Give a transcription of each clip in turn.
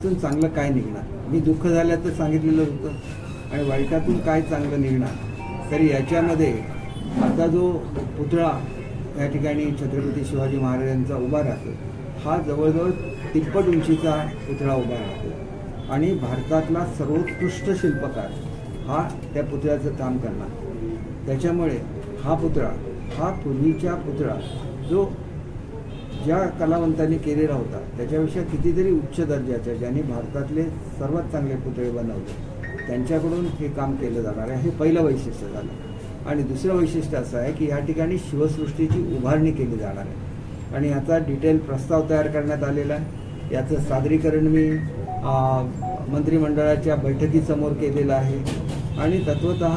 वाईटातून चांगलं काय निघणार? मी दुःख झाल्याचं सांगितलेलं होतं आणि वाईटातून काय चांगलं निघणार. तरी याच्यामध्ये आता जो पुतळा या ठिकाणी छत्रपती शिवाजी महाराजांचा उभा राहतो, हा जवळजवळ 3 उंचीचा पुतळा उभा राहतो आणि भारतातला सर्वोत्कृष्ट शिल्पकार हा त्या पुतळ्याचं काम करणार. त्याच्यामुळे हा पुतळा हा पूर्वीच्या पुतळा जो ज्या कलावंतांनी केलेला होता त्याच्यापेक्षा कितीतरी उच्च दर्जाच्या, ज्यांनी भारतातले सर्वात चांगले पुतळे बनवले, त्यांच्याकडून हे काम केलं जाणार आहे. हे पहिलं वैशिष्ट्य झालं. आणि दुसरं वैशिष्ट्य असं आहे की या ठिकाणी शिवसृष्टीची उभारणी केली जाणार आहे आणि याचा डिटेल प्रस्ताव तयार करण्यात आलेला आहे. याचं सादरीकरण मी मंत्रिमंडळाच्या बैठकीसमोर केलेलं आहे आणि तत्वतः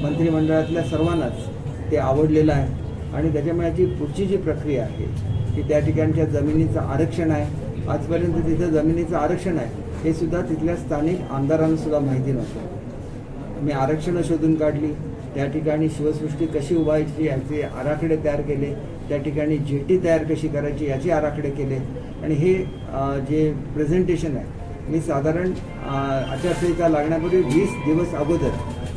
मंत्रिमंडळातल्या सर्वांनाच ते आवडलेलं आहे. आणि त्याच्यामुळे याची पुढची जी प्रक्रिया आहे की त्या ठिकाणच्या जमिनीचं आरक्षण आहे. आजपर्यंत तिथं जमिनीचं आरक्षण आहे हे सुद्धा तिथल्या स्थानिक आमदारांना सुद्धा माहिती नव्हतं. मी आरक्षणं शोधून काढली, त्या ठिकाणी शिवसृष्टी कशी उभारायची याचे आराखडे तयार केले, त्या ठिकाणी जेटी तयार कशी करायची याचे आराखडे केले आणि हे जे प्रेझेंटेशन आहे मी साधारण आचारसंहिता लागण्यापूर्वी 20 दिवस अगोदर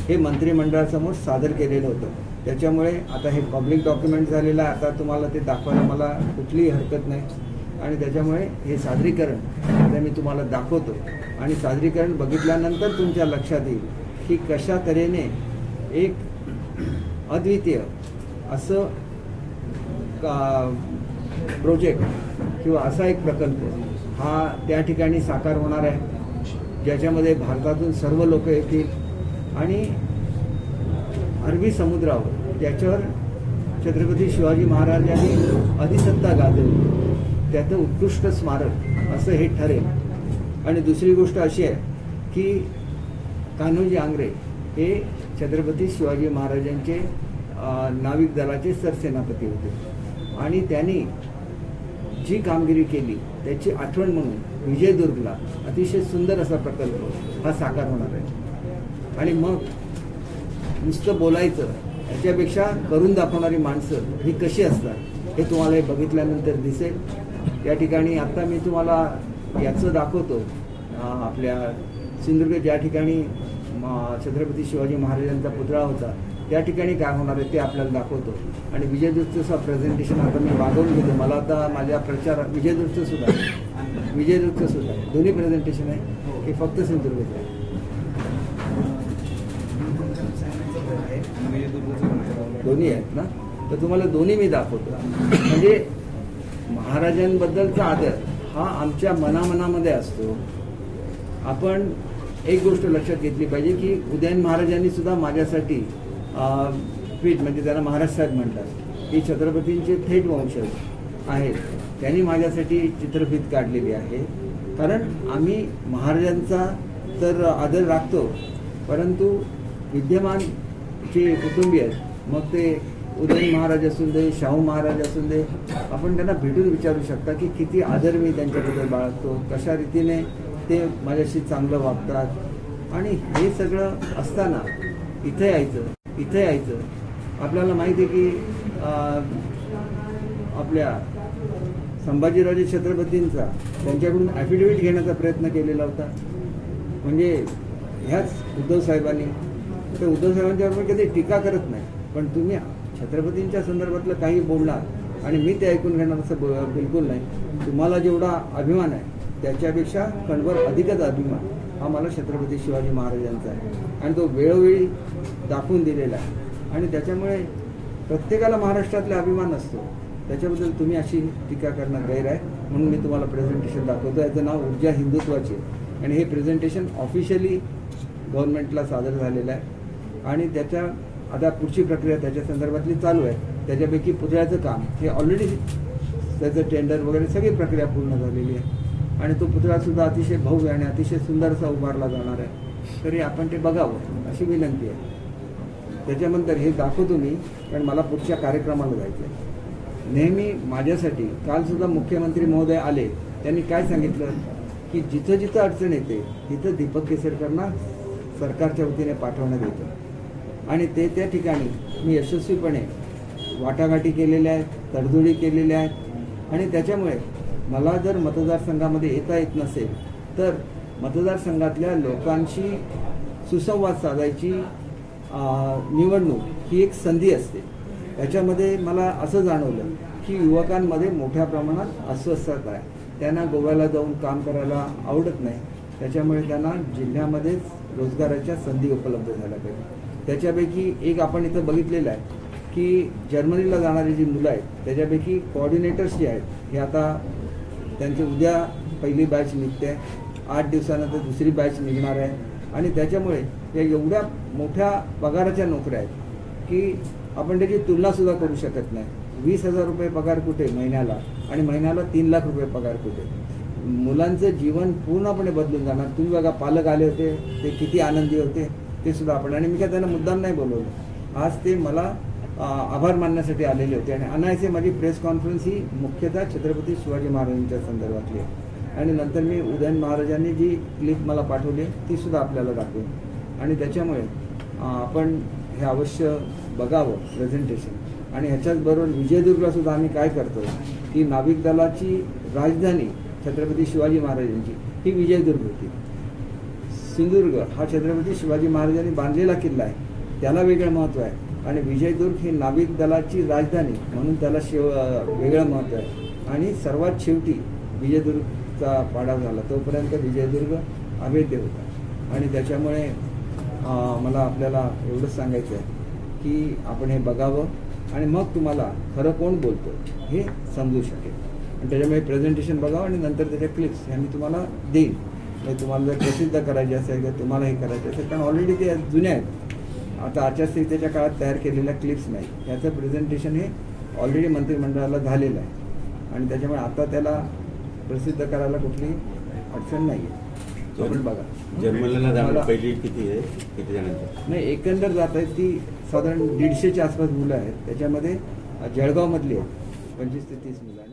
हे मंत्रिमंडळासमोर सादर केलेलं होतं. त्याच्यामुळे आता हे पब्लिक डॉक्युमेंट झालेलं आहे. आता तुम्हाला ते दाखवायला मला कुठलीही हरकत नाही आणि त्याच्यामुळे हे सादरीकरण आता मी तुम्हाला दाखवतो आणि सादरीकरण बघितल्यानंतर तुमच्या लक्षात येईल की कशा तऱ्हेने एक अद्वितीय असं प्रोजेक्ट किंवा असा एक प्रकल्प हा त्या ठिकाणी साकार होणार आहे, ज्याच्यामध्ये भारतातून सर्व लोक येतील आणि अरबी समुद्रावर ज्याच्यावर छत्रपती शिवाजी महाराजांनी अधिसत्ता गाजवली त्याचं उत्कृष्ट स्मारक असं हे ठरेल. आणि दुसरी गोष्ट अशी आहे की कान्होजी आंग्रे हे छत्रपती शिवाजी महाराजांचे नाविक दलाचे सरसेनापती होते आणि त्यांनी जी कामगिरी केली त्याची आठवण म्हणून विजयदुर्गला अतिशय सुंदर असा प्रकल्प हा साकार होणार आहे. आणि मग नुसतं बोलायचं याच्यापेक्षा करून दाखवणारी माणसं ही कशी असतात हे तुम्हाला हे बघितल्यानंतर दिसेल. या ठिकाणी आता मी तुम्हाला याचं दाखवतो, आपल्या सिंधुदुर्ग ज्या ठिकाणी छत्रपती शिवाजी महाराजांचा पुतळा होता त्या ठिकाणी काय होणार आहे ते आपल्याला दाखवतो. आणि विजयदुर्गचं प्रेझेंटेशन आता मी मागवून घेतो. मला आता माझ्या प्रचार विजयदुर्गचं सुद्धा दोन्ही प्रेझेंटेशन आहे की फक्त सिंधुदुर्गचं आहे? दोन्ही आहेत ना, तर तुम्हाला दोन्ही मी दाखवतो. म्हणजे महाराजांबद्दलचा आदर हा आमच्या मनामध्ये असतो. आपण एक गोष्ट लक्षात घेतली पाहिजे की उदयन महाराजांनी सुद्धा माझ्यासाठी फीट, म्हणजे त्यांना महाराज साहेब म्हणतात, की छत्रपतींचे थेट वंशज आहेत, त्यांनी माझ्यासाठी चित्रफीत काढलेली आहे. कारण आम्ही महाराजांचा तर आदर राखतो, परंतु विद्यमान जे कुटुंबीय आहेत, मग ते उदयन महाराज असून दे, शाहू महाराज असून दे, आपण त्यांना भेटून विचारू शकता की किती आदर मी त्यांच्याबद्दल बाळगतो, कशा रीतीने ते माझ्याशी चांगलं वागतात. आणि हे सगळं असताना इथे यायचं आपल्याला माहिती आहे की आपल्या संभाजीराजे छत्रपतींचा त्यांच्याकडून ॲफिडेव्हिट घेण्याचा प्रयत्न केलेला होता. म्हणजे ह्याच उद्धव साहेबांनी, तर उद्धव साहेबांच्याबरोबर कधी टीका करत नाही, पण तुम्ही छत्रपतींच्या संदर्भातलं काही बोलणार आणि मी ते ऐकून घेणार असं बिलकुल नाही. तुम्हाला जेवढा अभिमान आहे त्याच्यापेक्षा कणभर अधिकच अभिमान हा मला छत्रपती शिवाजी महाराजांचा आहे आणि तो वेळोवेळी दाखवून दिलेला आहे. आणि त्याच्यामुळे प्रत्येकाला महाराष्ट्रातला अभिमान असतो, त्याच्याबद्दल तुम्ही अशी टीका करणं गैर आहे. म्हणून मी तुम्हाला प्रेझेंटेशन दाखवतो. याचं नाव ऊर्जा हिंदुत्वाची आणि हे प्रेझेंटेशन ऑफिशियली गव्हर्नमेंटला सादर झालेलं आहे आणि त्याच्या आता पुढची प्रक्रिया त्याच्या संदर्भातली चालू आहे. त्याच्यापैकी पुतळ्याचं काम हे ऑलरेडी त्याचं टेंडर वगैरे सगळी प्रक्रिया पूर्ण झालेली आहे आणि तो पुतळासुद्धा अतिशय भव्य आणि अतिशय सुंदर असा उभारला जाणार आहे. तरी आपण ते बघावं अशी विनंती आहे. त्याच्यानंतर हे दाखवतो मी, कारण मला पुढच्या कार्यक्रमाला जायचं आहे. नेहमी माझ्यासाठी कालसुद्धा मुख्यमंत्री महोदय आले, त्यांनी काय सांगितलं की जिथं जिथं अडचण येते तिथं दीपक केसरकरांना सरकारच्या वतीने पाठवण्यात येतं आणि ते त्या ठिकाणी मी यशस्वीपणे वाटाघाटी केलेल्या आहेत, तडजोडी केलेल्या आहेत आणि त्याच्यामुळे मला जर मतदारसंघामध्ये येता येत नसेल तर मतदारसंघातल्या लोकांशी सुसंवाद साधायची निवडणूक ही एक संधी असते. त्याच्यामध्ये मला असं जाणवलं की युवकांमध्ये मोठ्या प्रमाणात अस्वस्थता आहे. त्यांना गोव्याला जाऊन काम करायला आवडत नाही. त्याच्यामुळे त्यांना जिल्ह्यामध्येच रोजगाराच्या संधी उपलब्ध झाल्या पाहिजे. त्याच्यापैकी एक आपण इथं बघितलेलं आहे की जर्मनीला जाणारी जी मुलं आहेत त्याच्यापैकी कोऑर्डिनेटर्स जे आहेत हे आता त्यांची उद्या पहिली बॅच निघते, 8 दिवसानंतर दुसरी बॅच निघणार आहे. आणि त्याच्यामुळे या एवढ्या मोठ्या पगाराच्या नोकऱ्या आहेत की आपण त्याची तुलनासुद्धा करू शकत नाही. 20,000 रुपये पगार कुठे महिन्याला आणि महिन्याला 3 लाख रुपये पगार कुठे. मुलांचं जीवन पूर्णपणे बदलून जाणार. तुम्ही बघा, पालक आले होते, ते किती आनंदी होते ते सुद्धा आपण. आणि मी काय त्यांना मुद्दाम नाही बोलवलं, आज ते मला आभार मानण्यासाठी आलेले होते. आणि अनायासे माझी प्रेस कॉन्फरन्स ही मुख्यतः छत्रपती शिवाजी महाराजांच्या संदर्भातली आहे. आणि नंतर मी उदयन महाराजांनी जी क्लिप मला पाठवली ती सुद्धा आपल्याला दाखवेन. आणि त्याच्यामुळे आपण हे अवश्य बघावं प्रेझेंटेशन. आणि ह्याच्याचबरोबर विजयदुर्गला सुद्धा आम्ही काय करतो की नाविक दलाची राजधानी छत्रपती शिवाजी महाराजांची ही विजयदुर्ग होती. सिंधुदुर्ग हा छत्रपती शिवाजी महाराजांनी बांधलेला किल्ला आहे, त्याला वेगळं महत्त्व आहे. आणि विजयदुर्ग ही नाविक दलाची राजधानी म्हणून त्याला वेगळं महत्त्व आहे. आणि सर्वात शेवटी विजयदुर्गचा पाडाव झाला, तोपर्यंत विजयदुर्ग अभेद्य होता. आणि त्याच्यामुळे मला आपल्याला एवढंच सांगायचं आहे की आपण हे बघावं आणि मग तुम्हाला खरं कोण बोलतो हे समजू शकेल. आणि त्याच्यामुळे प्रेझेंटेशन बघावं आणि नंतर त्याच्या क्लिप्स ह्या मी तुम्हाला देईन. म्हणजे तुम्हाला जर प्रसिद्ध करायचे असेल किंवा तुम्हाला हे करायचे असेल, कारण ऑलरेडी ते जुन्या आहेत, आता आचारसंहितेच्या काळात तयार केलेल्या क्लिप्स नाही. याचं प्रेझेंटेशन हे ऑलरेडी मंत्रिमंडळाला झालेलं आहे आणि त्याच्यामुळे आता त्याला प्रसिद्ध करायला कुठली अडचण नाही आहे. आपण बघा, जर्मनीला जाणार पहिली किती आहे, किती जणांची नाही एकंदर जात आहेत ती साधारण 150च्या आसपास मुलं आहेत. त्याच्यामध्ये जळगावमधली आहेत 25 ते 30 मुलं.